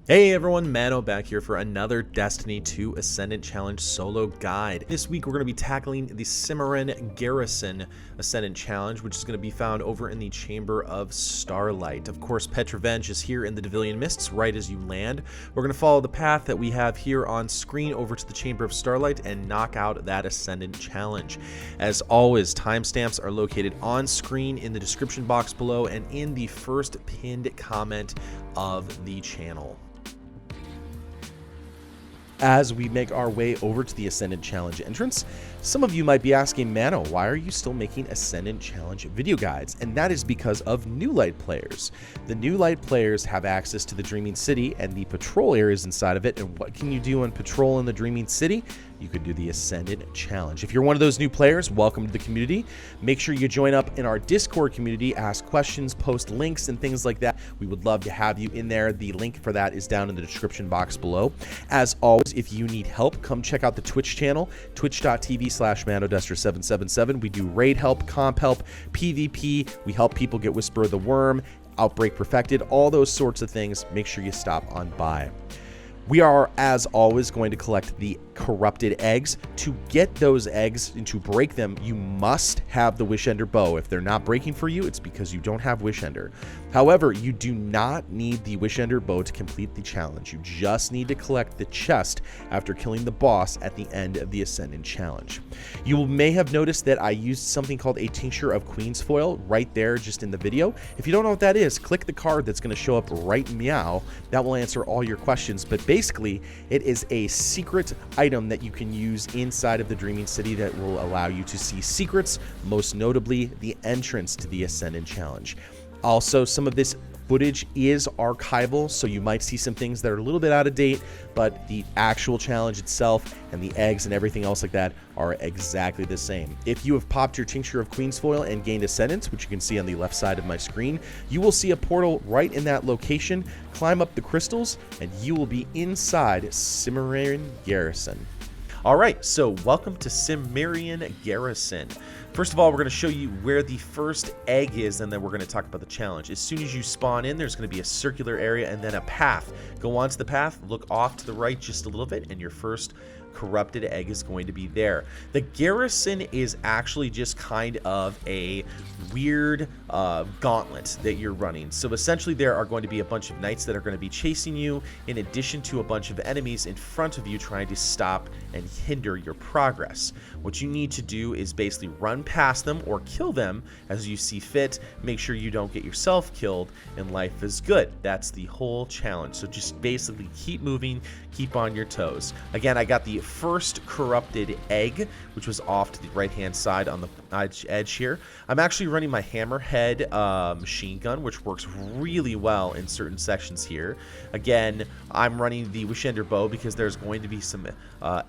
Hey everyone, Mano back here for another Destiny 2 Ascendant Challenge solo guide. This week we're going to be tackling the Cimmerian Garrison Ascendant Challenge, which is going to be found over in the Chamber of Starlight. Of course, Petrevenge is here in the Devilian Mists right as you land. We're going to follow the path that we have here on screen over to the Chamber of Starlight and knock out that Ascendant Challenge. As always, timestamps are located on screen in the description box below and in the first pinned comment of the channel. As we make our way over to the Ascendant Challenge entrance, some of you might be asking, Mano, why are you still making Ascendant Challenge video guides? And that is because of New Light players. The New Light players have access to the Dreaming City and the patrol areas inside of it. And what can you do on patrol in the Dreaming City? You could do the Ascendant Challenge. If you're one of those new players, welcome to the community. Make sure you join up in our Discord community, ask questions, post links, and things like that. We would love to have you in there. The link for that is down in the description box below. As always, if you need help, come check out the Twitch channel, twitch.tv/ManoDuster777. We do raid help, comp help, PvP. We help people get Whisper of the Worm, Outbreak Perfected, all those sorts of things. Make sure you stop on by. We are, as always, going to collect the corrupted eggs. To get those eggs and to break them, you must have the Wishender bow. If they're not breaking for you, it's because you don't have Wishender. However, you do not need the Wishender bow to complete the challenge. You just need to collect the chest after killing the boss at the end of the Ascendant Challenge. You may have noticed that I used something called a Tincture of Queen's Foil right there just in the video. If you don't know what that is, click the card that's going to show up right meow. That will answer all your questions. But basically, it is a secret item that you can use inside of the Dreaming City that will allow you to see secrets, most notably the entrance to the Ascendant Challenge. Also, some of this footage is archival, so you might see some things that are a little bit out of date, but the actual challenge itself and the eggs and everything else like that are exactly the same. If you have popped your Tincture of Queen's Foil and gained Ascendance, which you can see on the left side of my screen, you will see a portal right in that location. Climb up the crystals, and you will be inside Cimmerian Garrison. All right, so welcome to Cimmerian Garrison. First of all, we're going to show you where the first egg is, and then we're going to talk about the challenge. As soon as you spawn in, there's going to be a circular area and then a path. Go onto the path, look off to the right just a little bit, and your first corrupted egg is going to be there. The Garrison is actually just kind of a weird gauntlet that you're running. So essentially there are going to be a bunch of knights that are going to be chasing you, in addition to a bunch of enemies in front of you trying to stop and hinder your progress. What you need to do is basically run past them or kill them as you see fit. Make sure you don't get yourself killed, and life is good. That's the whole challenge. So just basically keep moving, keep on your toes. Again, I got the first corrupted egg, which was off to the right hand side on the edge here. I'm actually running my hammerhead machine gun, which works really well in certain sections here. Again, I'm running the Wishender bow because there's going to be some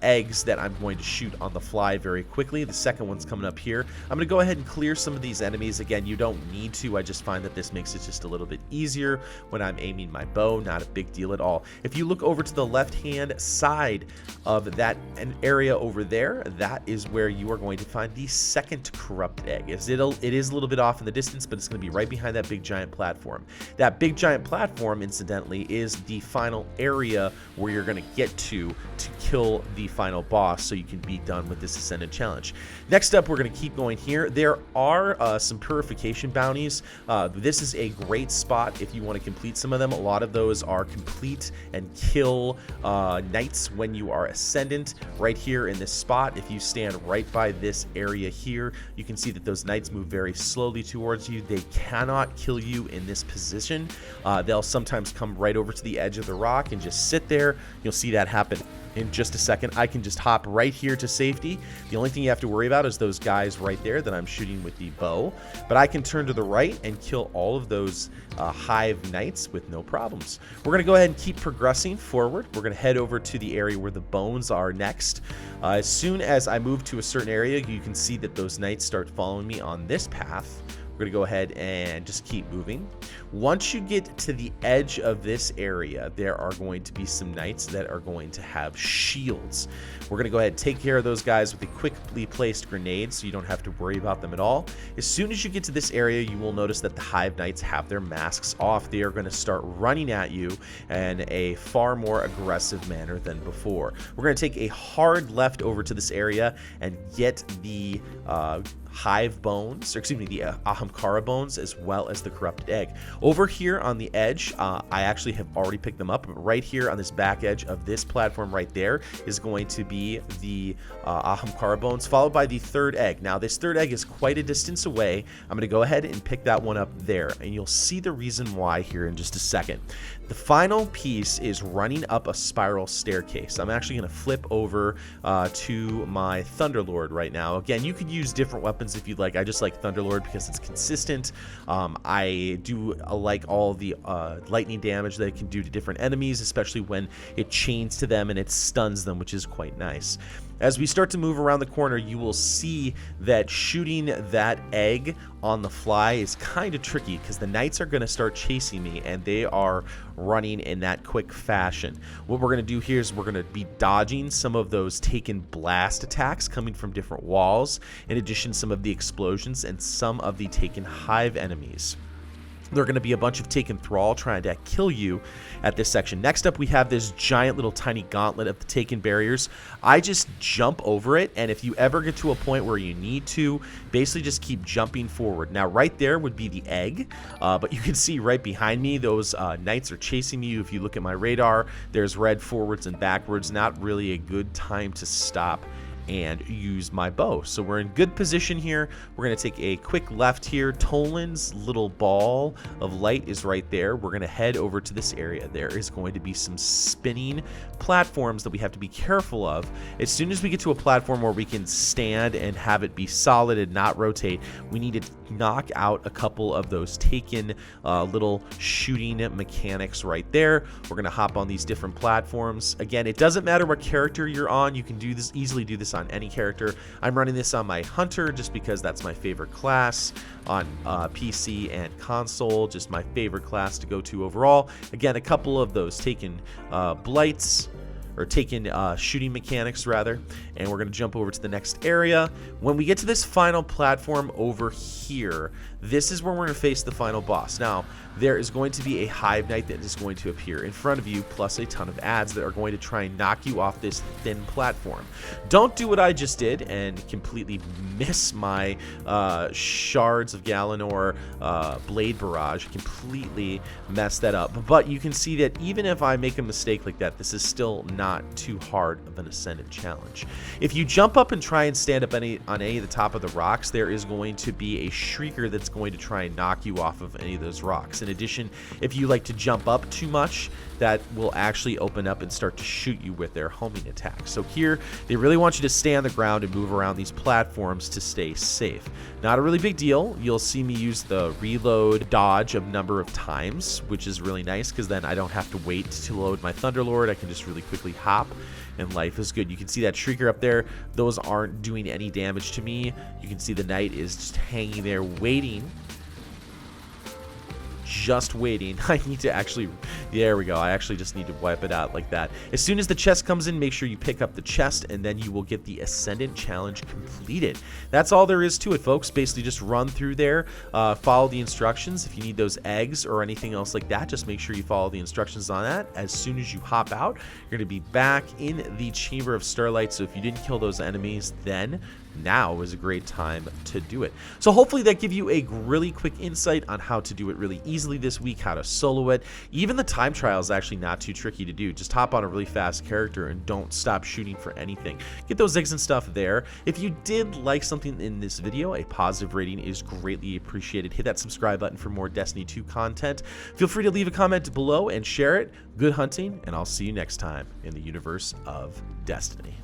eggs that I'm going to shoot on the fly very quickly. The second one's coming up here. I'm going to go ahead and clear some of these enemies. Again, you don't need to. I just find that this makes it just a little bit easier when I'm aiming my bow. Not a big deal at all. If you look over to the left hand side of that area over there, that is where you are going to find the second corrupted egg. It is a little bit off in the distance, but it's going to be right behind that big giant platform. That big giant platform, incidentally, is the final area where you're going to get to kill the final boss so you can be done with this Ascendant Challenge. Next up, we're going to keep going here. There are some purification bounties. This is a great spot if you want to complete some of them. A lot of those are complete and kill knights when you are Ascendant. Right here in this spot, if you stand right by this area here, you can see that those knights move very slowly towards you. They cannot kill you in this position. They'll sometimes come right over to the edge of the rock and just sit there. You'll see that happen in just a second. I can just hop right here to safety. The only thing you have to worry about is those guys right there that I'm shooting with the bow, but I can turn to the right and kill all of those hive knights with no problems. We're going to go ahead and keep progressing forward. We're going to head over to the area where the bones are next. As soon as I move to a certain area, you can see that those knights start following me on this path We're going to go ahead and just keep moving. Once you get to the edge of this area, there are going to be some knights that are going to have shields. We're going to go ahead and take care of those guys with a quickly placed grenade so you don't have to worry about them at all. As soon as you get to this area, you will notice that the Hive Knights have their masks off. They are going to start running at you in a far more aggressive manner than before. We're going to take a hard left over to this area and get the Hive bones, or excuse me, the Ahamkara bones, as well as the corrupted egg. Over here on the edge, I actually have already picked them up. Right here on this back edge of this platform right there is going to be the Ahamkara bones, followed by the third egg. Now, this third egg is quite a distance away. I'm going to go ahead and pick that one up there, and you'll see the reason why here in just a second. The final piece is running up a spiral staircase. I'm actually going to flip over to my Thunderlord right now. Again, you could use different weapons if you'd like. I just like Thunderlord because it's consistent. I do like all the lightning damage that it can do to different enemies, especially when it chains to them and it stuns them, which is quite nice. As we start to move around the corner, you will see that shooting that egg on the fly is kind of tricky because the knights are going to start chasing me and they are running in that quick fashion. What we're going to do here is we're going to be dodging some of those taken blast attacks coming from different walls, in addition some of the explosions and some of the taken hive enemies. There are going to be a bunch of taken thrall trying to kill you at this section. Next up, we have this giant little tiny gauntlet of the taken barriers. I just jump over it, and if you ever get to a point where you need to, basically just keep jumping forward. Now, right there would be the egg, but you can see right behind me, those knights are chasing me. If you look at my radar, there's red forwards and backwards. Not really a good time to stop and use my bow. So we're in good position here. We're going to take a quick left here. Toland's little ball of light is right there. We're going to head over to this area. There is going to be some spinning platforms that we have to be careful of. As soon as we get to a platform where we can stand and have it be solid and not rotate, we need to knock out a couple of those taken little shooting mechanics right there. We're going to hop on these different platforms. Again, it doesn't matter what character you're on. You can do this, easily do this on any character. I'm running this on my Hunter just because that's my favorite class on PC and console, just my favorite class to go to overall. Again, a couple of those taken blights, or taken shooting mechanics rather, and we're going to jump over to the next area. When we get to this final platform over here, this is where we're going to face the final boss. Now, there is going to be a Hive Knight that is going to appear in front of you, plus a ton of adds that are going to try and knock you off this thin platform. Don't do what I just did and completely miss my Shards of Galanor Blade Barrage. Completely mess that up. But you can see that even if I make a mistake like that, this is still not too hard of an Ascendant challenge. If you jump up and try and stand up on any of the top of the rocks, there is going to be a Shrieker that's going to try and knock you off of any of those rocks. In addition, if you like to jump up too much, that will actually open up and start to shoot you with their homing attacks. So here, they really want you to stay on the ground and move around these platforms to stay safe. Not a really big deal. You'll see me use the reload dodge a number of times, which is really nice because then I don't have to wait to load my Thunderlord. I can just really quickly hop, and life is good. You can see that Shrieker up there. Those aren't doing any damage to me. You can see the Knight is just hanging there waiting. Just waiting. I need to actually, there we go. I actually just need to wipe it out like that. As soon as the chest comes in, make sure you pick up the chest, and then you will get the Ascendant challenge completed. That's all there is to it, folks. Basically just run through there, follow the instructions. If you need those eggs or anything else like that, just make sure you follow the instructions on that. As soon as you hop out, you're going to be back in the Chamber of Starlight. So if you didn't kill those enemies, then now is a great time to do it. So hopefully that gives you a really quick insight on how to do it really easily this week, how to solo it. Even the time trial is actually not too tricky to do. Just hop on a really fast character and don't stop shooting for anything. Get those eggs and stuff there. If you did like something in this video, a positive rating is greatly appreciated. Hit that subscribe button for more Destiny 2 content. Feel free to leave a comment below and share it. Good hunting, and I'll see you next time in the universe of Destiny.